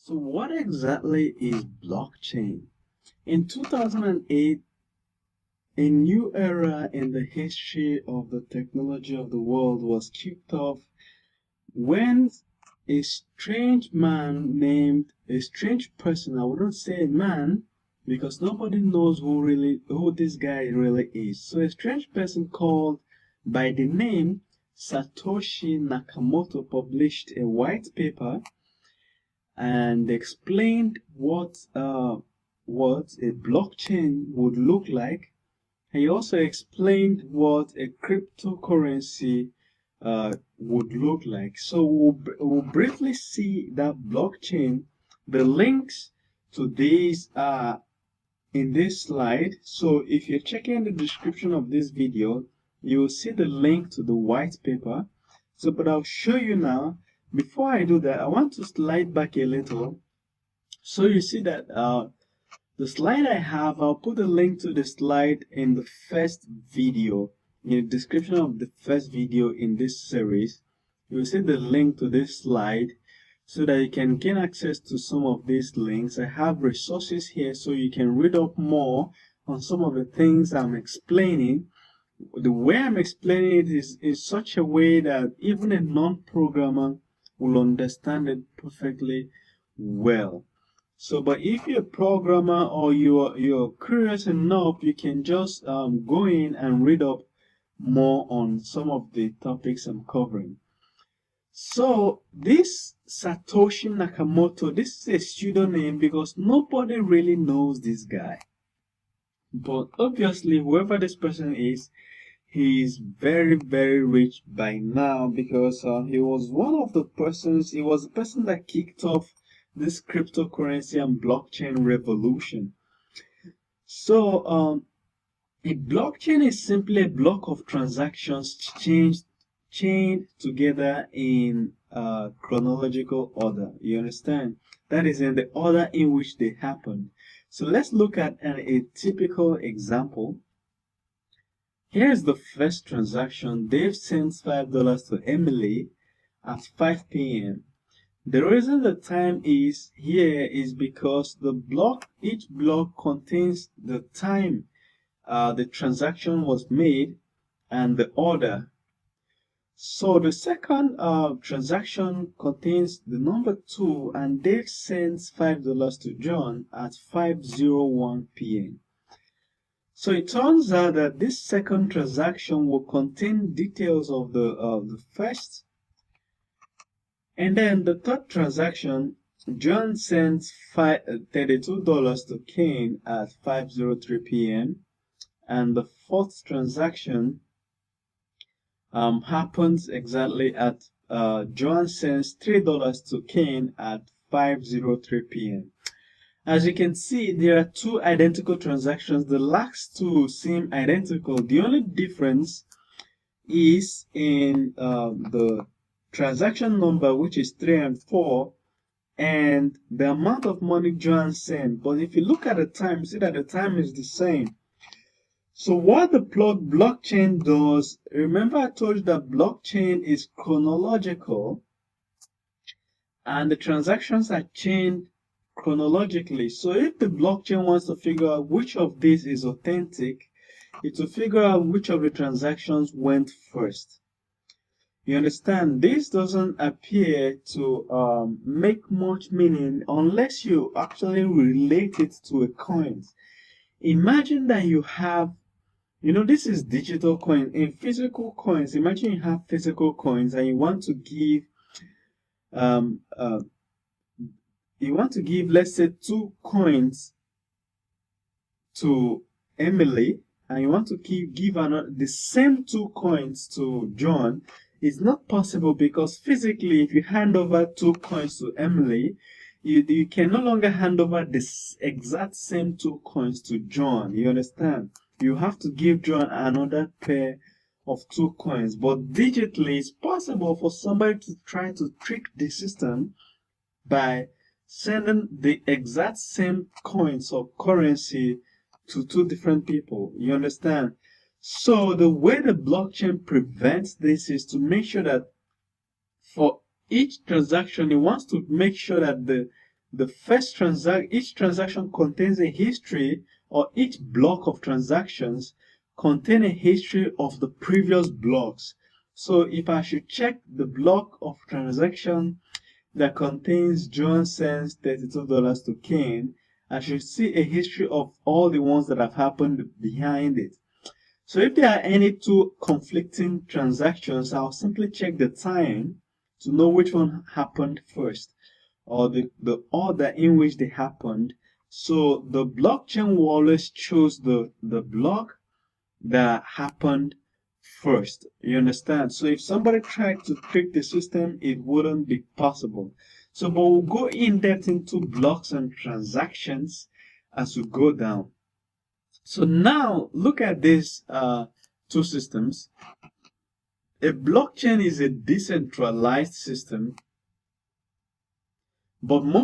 So what exactly is blockchain? In 2008, a new era in the history of the technology of the world was kicked off when a strange person, I wouldn't say man, because nobody knows who this guy really is. So a strange person called by the name Satoshi Nakamoto published a white paper and explained what a blockchain would look like. He also explained what a cryptocurrency would look like. So we'll briefly see that blockchain. The links to these are in this slide. So if you're checking the description of this video, you'll see the link to the white paper. So, but I'll show you now. Before I do that, I want to slide back a little. So you see that the slide I have, I'll put a link to the slide in the first video, in the description of the first video in this series. You'll see the link to this slide so that you can gain access to some of these links. I have resources here so you can read up more on some of the things I'm explaining. The way I'm explaining it is in such a way that even a non-programmer will understand it perfectly well. So, but if you're a programmer or you're curious enough, you can just go in and read up more on some of the topics I'm covering. So, this Satoshi Nakamoto, this is a pseudonym because nobody really knows this guy. But obviously, whoever this person is, he is very, very rich by now because he was the person that kicked off this cryptocurrency and blockchain revolution. So, a blockchain is simply a block of transactions chained together in chronological order. You understand? That is in the order in which they happened. So let's look at a typical example. Here's the first transaction. Dave sends $5 to Emily at 5 p.m. The reason the time is here is because each block contains the time the transaction was made and the order. So the second transaction contains the number 2 and Dave sends $5 to John at 5:01 p.m. So it turns out that this second transaction will contain details of the first. And then the third transaction, John sends $32 to Cain at 5:03 p.m. And the fourth transaction happens exactly at John sends $3 to Cain at 5:03 p.m. As you can see, there are two identical transactions. The last two seem identical. The only difference is in the transaction number, which is 3 and 4, and the amount of money John sent. But if you look at the time, see that the time is the same. So what the blockchain does, remember I told you that blockchain is chronological and the transactions are chained chronologically. So if the blockchain wants to figure out which of these is authentic, it will figure out which of the transactions went first. You understand? This doesn't appear to make much meaning unless you actually relate it to a coin. Imagine that you have, this is digital coin. In physical coins, imagine you have physical coins and you want to give let's say 2 coins to Emily, and you want to give the same 2 coins to John. It's not possible because physically, if you hand over 2 coins to Emily, you can no longer hand over this exact same 2 coins to John. You understand? You have to give John another pair of 2 coins. But digitally, it's possible for somebody to try to trick the system by sending the exact same coins or currency to 2 different people. You understand? So the way the blockchain prevents this is to make sure that for each transaction, it wants to make sure that the first each transaction contains a history, or each block of transactions contain a history of the previous blocks. So if I should check the block of transaction that contains John sends $32 to Ken, I should see a history of all the ones that have happened behind it. So if there are any two conflicting transactions, I'll simply check the time to know which one happened first, or the order in which they happened. So the blockchain will always choose the block that happened first. You understand? So if somebody tried to trick the system, it wouldn't be possible. So, but we'll go in depth into blocks and transactions as we go down. So now look at these two systems. A blockchain is a decentralized system, but most